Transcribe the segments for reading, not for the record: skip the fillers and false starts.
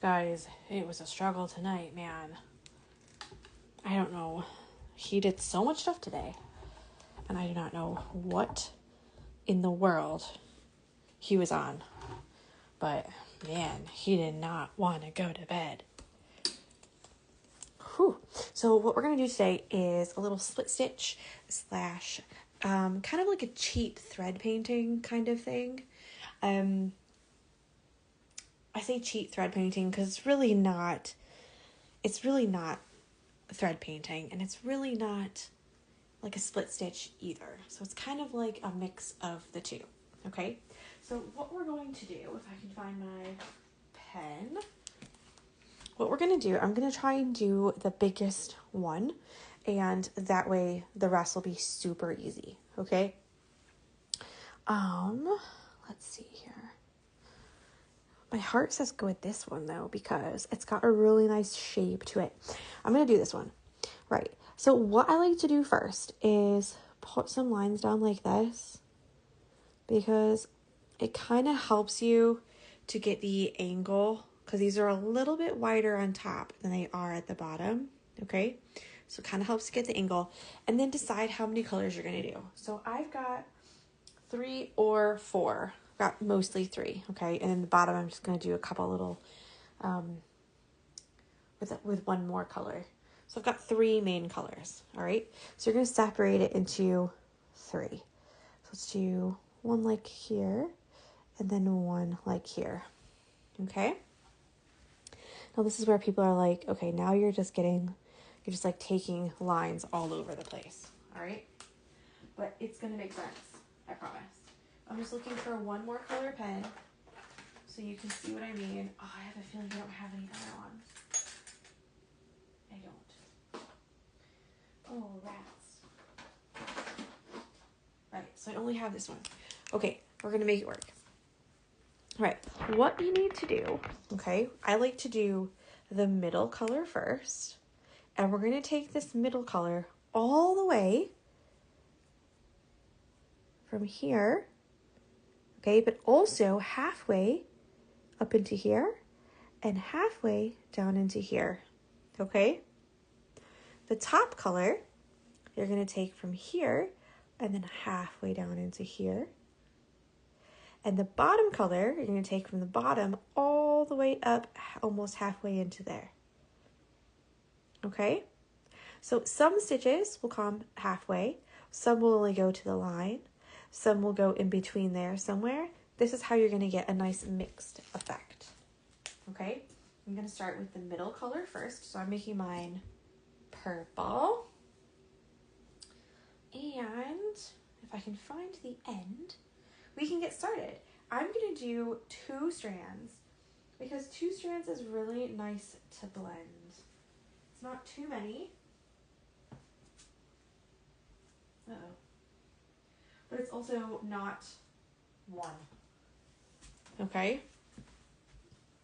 Guys, it was a struggle tonight, man. I don't know. He did so much stuff today. And I do not know what in the world he was on. But, man, he did not want to go to bed. Whew. So what we're going to do today is a little split stitch slash kind of like a cheap thread painting kind of thing. I say cheap thread painting because it's really not thread painting, and it's really not like a split stitch either. So it's kind of like a mix of the two. Okay, so what we're going to do, if I can find my pen, what we're going to do, I'm going to try and do the biggest one, and that way the rest will be super easy. Okay. Let's see here. My heart says go with this one though, because it's got a really nice shape to it. I'm going to do this one. Right. So what I like to do first is put some lines down like this, because it kind of helps you to get the angle, because these are a little bit wider on top than they are at the bottom. Okay. So it kind of helps to get the angle, and then decide how many colors you're going to do. So I've got 3 or 4. Got mostly 3, okay, and in the bottom I'm just going to do a couple little with one more color. So I've got 3 main colors. All right, so you're going to separate it into 3. So let's do one like here, and then one like here. Okay, now this is where people are like, okay, now you're just like taking lines all over the place. All right, but it's going to make sense, I promise. I'm just looking for one more color pen so you can see what I mean. Oh, I have a feeling I don't have any other ones. I don't. Oh, rats. Right, so I only have this one. Okay, we're going to make it work. All right, what you need to do, okay, I like to do the middle color first. And we're going to take this middle color all the way from here. Okay, but also halfway up into here and halfway down into here. Okay? The top color, you're going to take from here and then halfway down into here. And the bottom color, you're going to take from the bottom all the way up almost halfway into there. Okay? So some stitches will come halfway. Some will only go to the line. Some will go in between there somewhere. This is how you're going to get a nice mixed effect. Okay, I'm going to start with the middle color first. So I'm making mine purple. And if I can find the end, we can get started. I'm going to do 2 strands because 2 strands is really nice to blend. It's not too many. Uh-oh. But it's also not 1. Okay?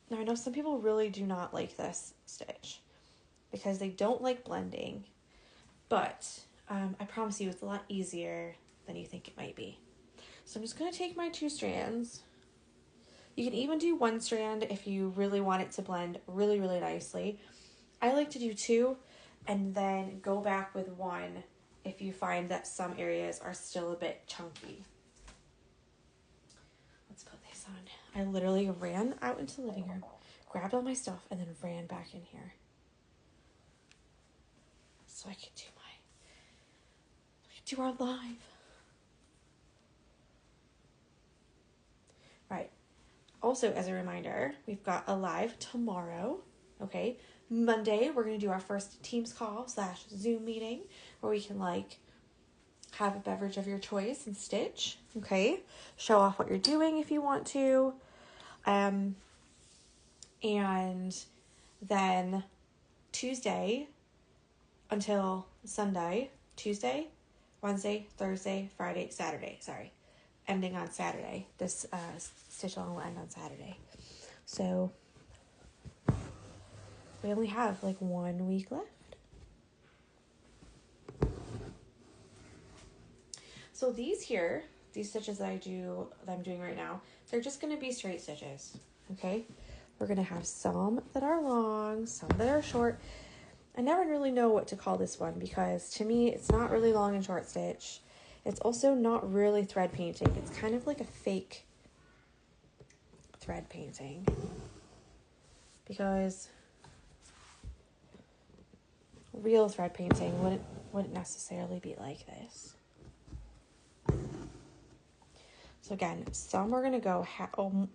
Now, I know some people really do not like this stitch because they don't like blending, but I promise you it's a lot easier than you think it might be. So I'm just going to take my 2 strands. You can even do 1 strand if you really want it to blend really, really nicely. I like to do 2 and then go back with 1 if you find that some areas are still a bit chunky. Let's put this on. I literally ran out into the living room, grabbed all my stuff, and then ran back in here so I could do our live. Right. Also, as a reminder, we've got a live tomorrow. Okay. Monday, we're going to do our first Teams call / Zoom meeting where we can have a beverage of your choice and stitch. Okay. Show off what you're doing if you want to. And then Tuesday until Sunday, Tuesday, Wednesday, Thursday, Friday, Saturday. Sorry. Ending on Saturday. This Stitchalong will end on Saturday. So we only have 1 week left. So these stitches that I'm doing right now, they're just going to be straight stitches. Okay? We're going to have some that are long, some that are short. I never really know what to call this one because to me, it's not really long and short stitch. It's also not really thread painting. It's kind of like a fake thread painting because real thread painting wouldn't necessarily be like this. So again, some are going to go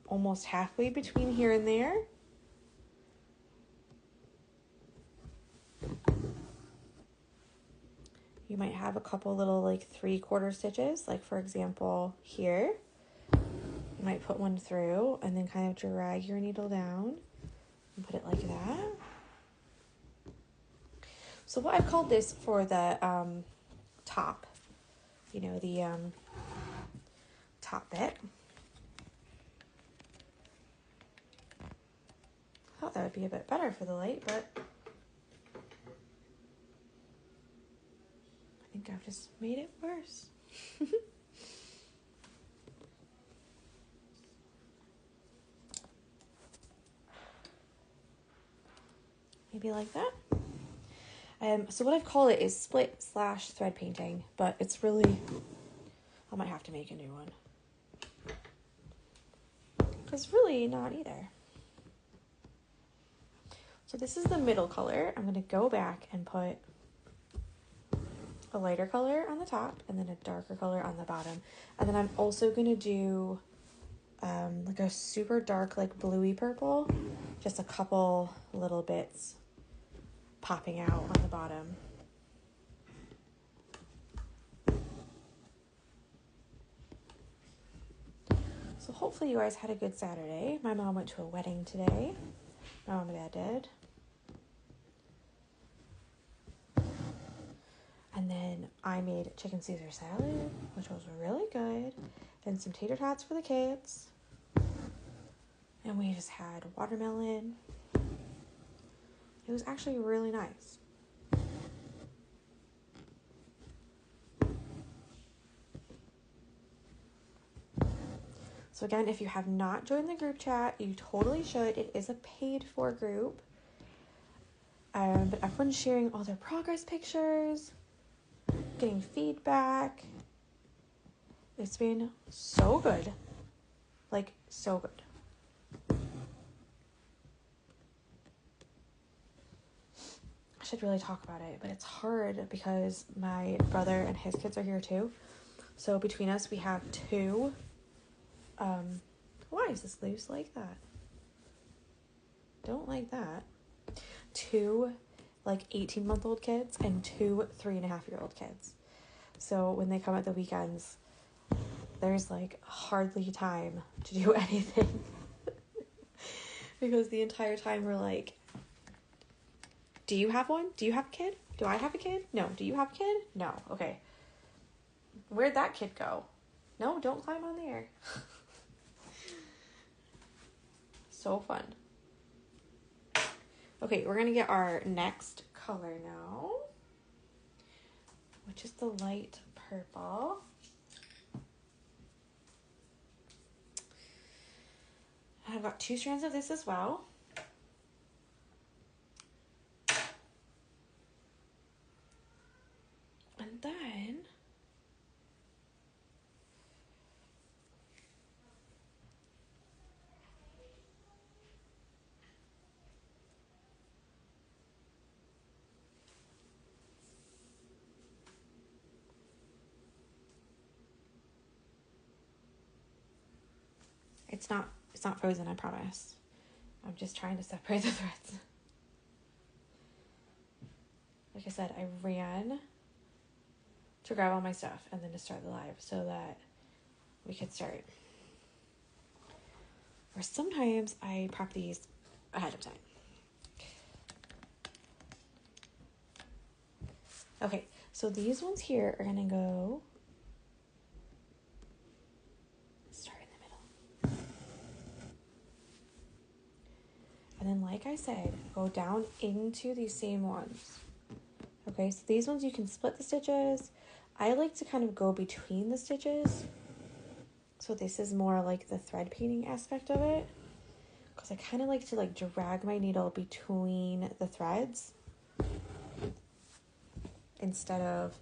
almost halfway between here and there. You might have a couple little like 3/4 stitches, like for example here. You might put one through and then kind of drag your needle down and put it like that. So what I've called this for the top, you know, the top bit. I thought that would be a bit better for the light, but I think I've just made it worse. Maybe like that. So what I've called it is split/thread painting, but it's really, I might have to make a new one. Because really not either. So this is the middle color. I'm going to go back and put a lighter color on the top and then a darker color on the bottom. And then I'm also going to do like a super dark, like bluey purple, just a couple little bits popping out on the bottom. So hopefully you guys had a good Saturday. My mom went to a wedding today. My mom and dad did. And then I made chicken Caesar salad, which was really good. And some tater tots for the kids. And we just had watermelon. It was actually really nice. So again, if you have not joined the group chat, you totally should. It is a paid for group. But everyone's sharing all their progress pictures, getting feedback. It's been so good. Like, so good. I should really talk about it, but it's hard because my brother and his kids are here too. So between us, we have two. Why is this loose like that? Don't like that. Two, like 18-month-old kids and two 3.5-year-old kids. So when they come at the weekends, there's like hardly time to do anything. Because the entire time we're like, do you have one? Do you have a kid? Do I have a kid? No. Do you have a kid? No. Okay. Where'd that kid go? No, don't climb on there. So fun. Okay, we're going to get our next color now, which is the light purple. And I've got 2 strands of this as well. And then it's not frozen, I promise. I'm just trying to separate the threads. Like I said, I ran to grab all my stuff and then to start the live so that we could start. Or sometimes I prep these ahead of time. Okay, so these ones here are gonna go start in the middle. And then, like I said, go down into these same ones. Okay, so these ones you can split the stitches. I like to kind of go between the stitches. So this is more like the thread painting aspect of it. because I kind of like to like drag my needle between the threads instead of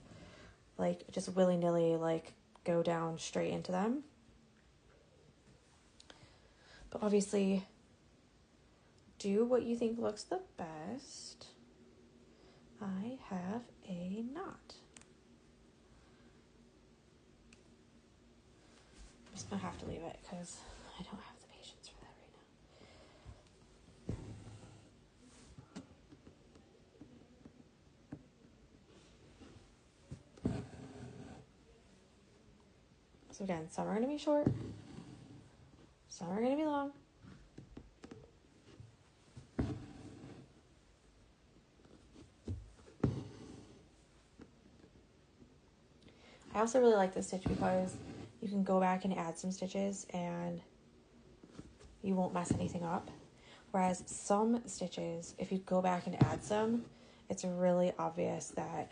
like just willy-nilly like go down straight into them. But obviously do what you think looks the best. I have a knot. I'm just gonna have to leave it because I don't have the patience for that right now. So again, some are gonna be short, some are gonna be long. I also really like this stitch because you can go back and add some stitches and you won't mess anything up. Whereas some stitches, if you go back and add some, it's really obvious that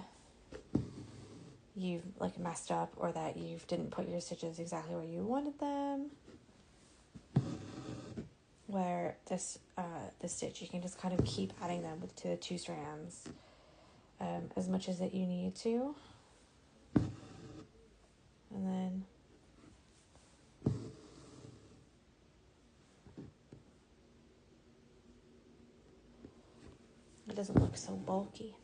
you've like messed up or that you didn't put your stitches exactly where you wanted them. Where this stitch, you can just kind of keep adding them to the 2 strands as much as that you need to. And then it doesn't look so bulky.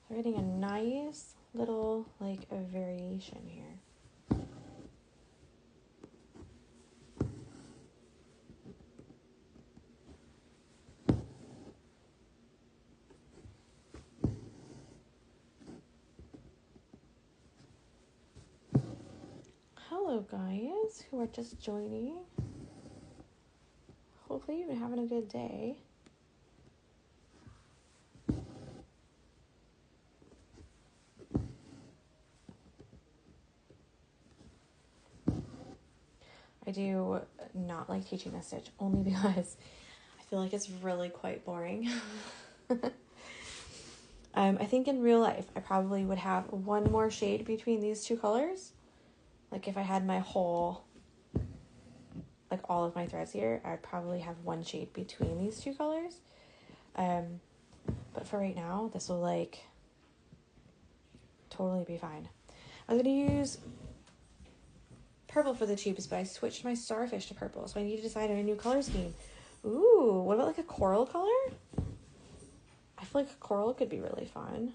We're getting a nice little like a variation here. Hello guys who are just joining. Hopefully you've been having a good day. I do not like teaching this stitch only because I feel like it's really quite boring. I think in real life I probably would have one more shade between these 2 colors. Like if I had my whole, like all of my threads here, I'd probably have one shade between these 2 colors. But for right now, this will like totally be fine. I'm gonna use purple for the tubes, but I switched my starfish to purple, so I need to decide on a new color scheme. Ooh, what about like a coral color? I feel like a coral could be really fun.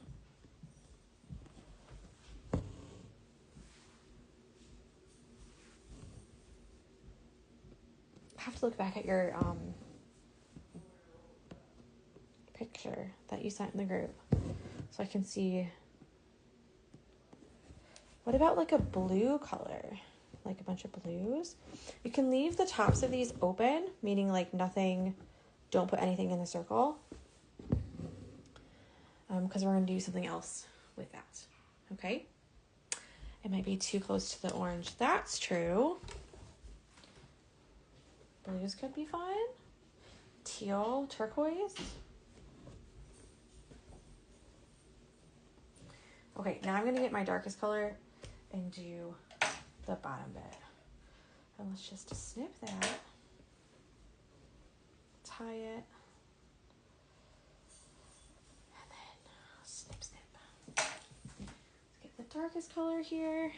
I have to look back at your picture that you sent in the group so I can see. What about like a blue color? Like a bunch of blues? You can leave the tops of these open, meaning like nothing, don't put anything in the circle. Because we're going to do something else with that. Okay? It might be too close to the orange. That's true. Blues could be fun. Teal, turquoise. Okay, now I'm going to get my darkest color and do the bottom bit. And let's just snip that. Tie it. And then snip, snip. Let's get the darkest color here.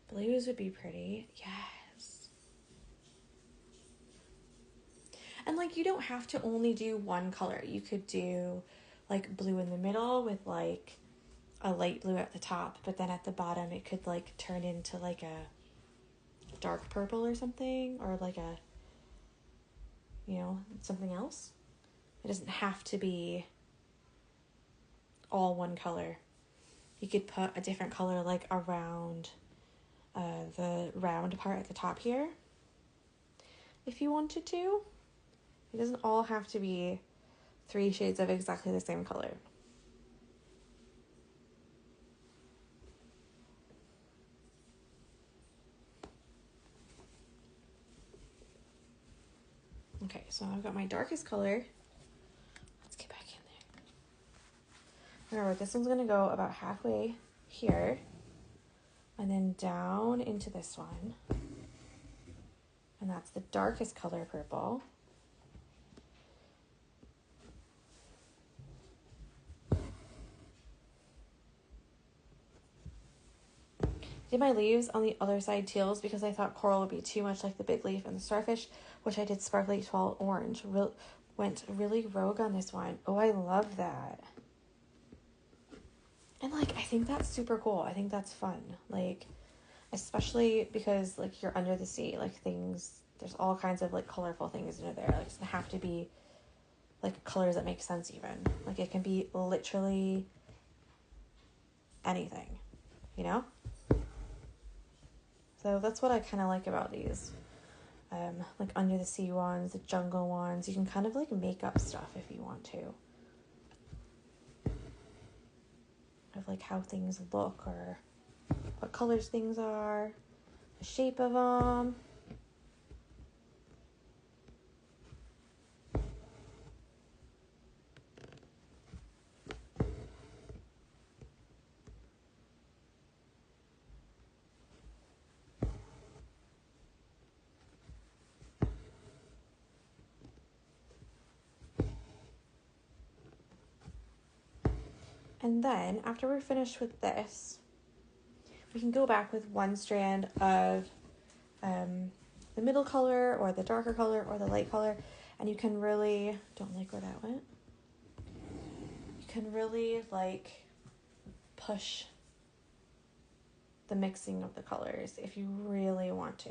Blues would be pretty. Yes. And like you don't have to only do one color. You could do like blue in the middle with like a light blue at the top, but then at the bottom it could like turn into like a dark purple or something, or like a, you know, something else. It doesn't have to be all one color. You could put a different color like around the round part at the top here if you wanted to. It doesn't all have to be 3 shades of exactly the same color. Okay, so I've got my darkest color. Let's get back in there. Remember, this one's gonna go about halfway here and then down into this one. And that's the darkest color purple. Did my leaves on the other side teals because I thought coral would be too much like the big leaf and the starfish, which I did sparkly tall orange. Went really rogue on this one. Oh, I love that. And like, I think that's super cool. I think that's fun. Like, especially because like you're under the sea, like things, there's all kinds of like colorful things under there. Like, it doesn't have to be like colors that make sense even. Like, it can be literally anything, you know? So that's what I kind of like about these. Like under the sea ones, the jungle ones. You can kind of like make up stuff if you want to. Of like how things look or what colors things are, the shape of them. And then after we're finished with this, we can go back with one strand of the middle color or the darker color or the light color, and you can really, don't like where that went, you can really like push the mixing of the colors if you really want to.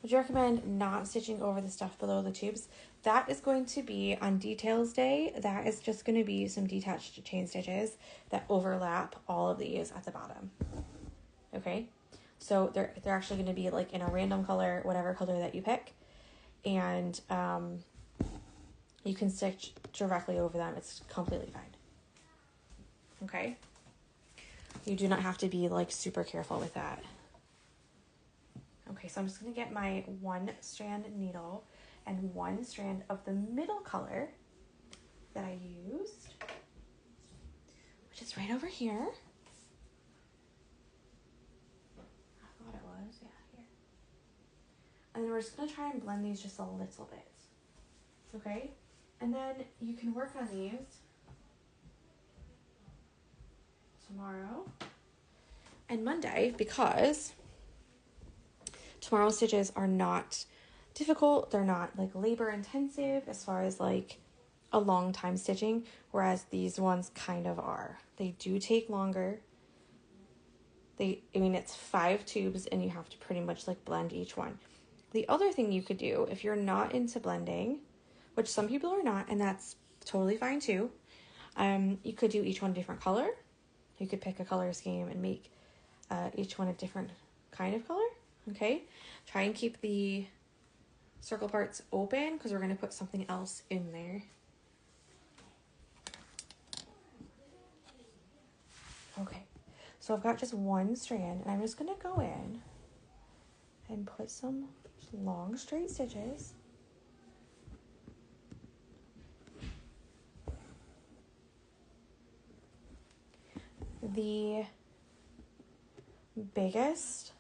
Would you recommend not stitching over the stuff below the tubes? That is going to be on details day. That is just going to be some detached chain stitches that overlap all of these at the bottom. Okay, so they're actually going to be like in a random color, whatever color that you pick, and you can stitch directly over them. It's completely fine. Okay, you do not have to be like super careful with that. Okay, so I'm just going to get my 1 strand needle and 1 strand of the middle color that I used, which is right over here. I thought it was, yeah, here. And then we're just going to try and blend these just a little bit, okay? And then you can work on these tomorrow and Monday because tomorrow's stitches are not difficult. They're not like labor intensive as far as like a long time stitching, whereas these ones kind of are. They do take longer. It's 5 tubes and you have to pretty much like blend each one. The other thing you could do if you're not into blending, which some people are not, and that's totally fine too, you could do each one a different color. You could pick a color scheme and make each one a different kind of color. Okay, try and keep the circle parts open because we're going to put something else in there. Okay, so I've got just 1 strand and I'm just going to go in and put some long straight stitches. The biggest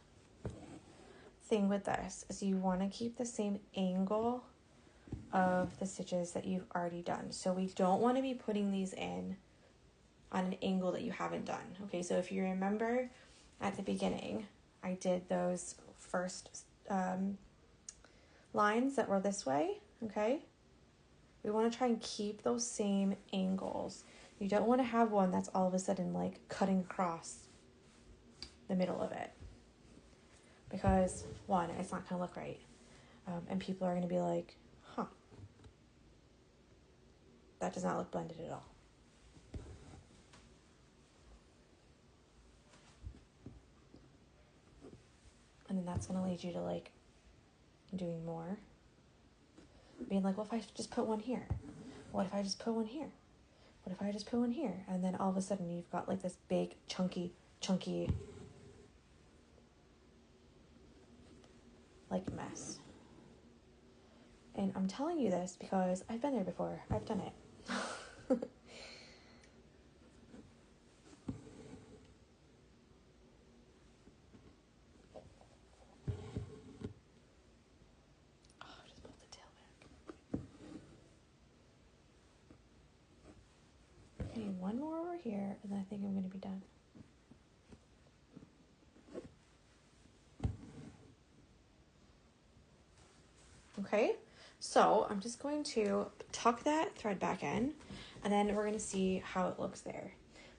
thing with this is you want to keep the same angle of the stitches that you've already done. So we don't want to be putting these in on an angle that you haven't done. Okay, so if you remember at the beginning, I did those first lines that were this way, okay? We want to try and keep those same angles. You don't want to have one that's all of a sudden like cutting across the middle of it. Because one, it's not going to look right. And people are going to be like, huh, that does not look blended at all. And then that's going to lead you to like doing more. Being like, well, if I just put one here? What if I just put one here? What if I just put one here? And then all of a sudden you've got like this big, chunky, like mess. And I'm telling you this because I've been there before. I've done it. Just pull the tail back. Okay, one more over here, and then I think I'm going to be done. Okay, so I'm just going to tuck that thread back in, and then we're going to see how it looks there.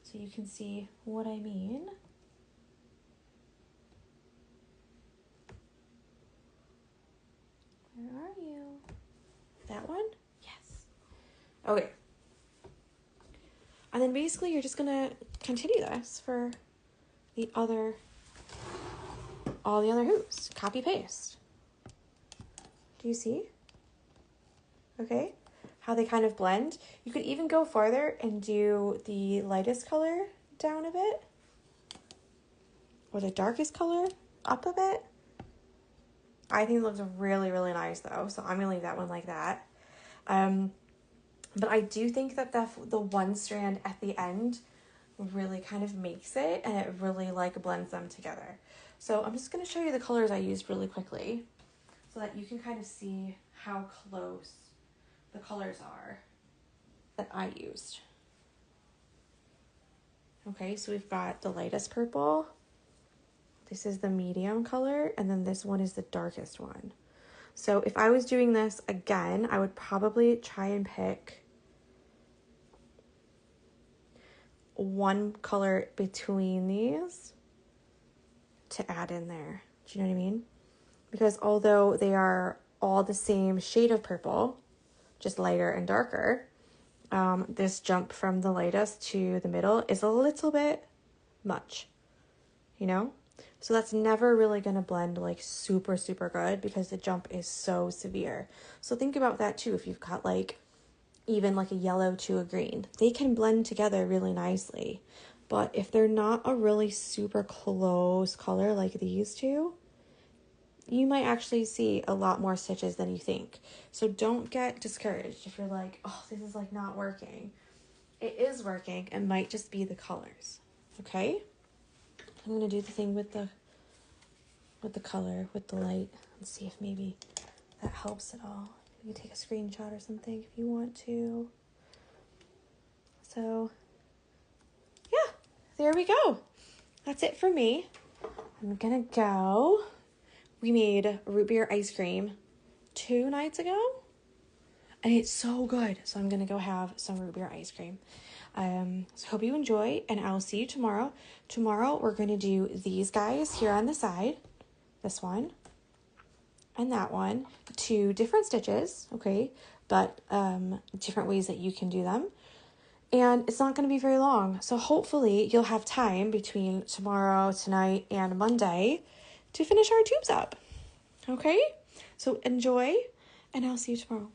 So you can see what I mean. Where are you? That one? Yes. Okay. And then basically you're just going to continue this for all the other hoops. Copy paste. Do you see? Okay. How they kind of blend. You could even go farther and do the lightest color down a bit. Or the darkest color up a bit. I think it looks really, really nice though. So I'm going to leave that one like that. But I do think that the one strand at the end really kind of makes it, and it really like blends them together. So I'm just going to show you the colors I used really quickly so that you can kind of see how close the colors are that I used. Okay, so we've got the lightest purple. This is the medium color, and then this one is the darkest one. So if I was doing this again, I would probably try and pick one color between these to add in there. Do you know what I mean? Because although they are all the same shade of purple, just lighter and darker, this jump from the lightest to the middle is a little bit much, you know? So that's never really going to blend like super, super good because the jump is so severe. So think about that too. If you've got like even like a yellow to a green, they can blend together really nicely. But if they're not a really super close color like these two, you might actually see a lot more stitches than you think. So don't get discouraged if you're like, oh, this is like not working. It is working. It might just be the colors. Okay? I'm going to do the thing with the color, with the light, and see if maybe that helps at all. You can take a screenshot or something if you want to. So, yeah, there we go. That's it for me. I'm going to go. We made root beer ice cream 2 nights ago, and it's so good. So I'm going to go have some root beer ice cream. So hope you enjoy, and I'll see you tomorrow. Tomorrow we're going to do these guys here on the side, this one and that one, 2 different stitches, okay, but different ways that you can do them. And it's not going to be very long, so hopefully you'll have time between tomorrow, tonight, and Monday to finish our tubes up, okay? So enjoy, and I'll see you tomorrow.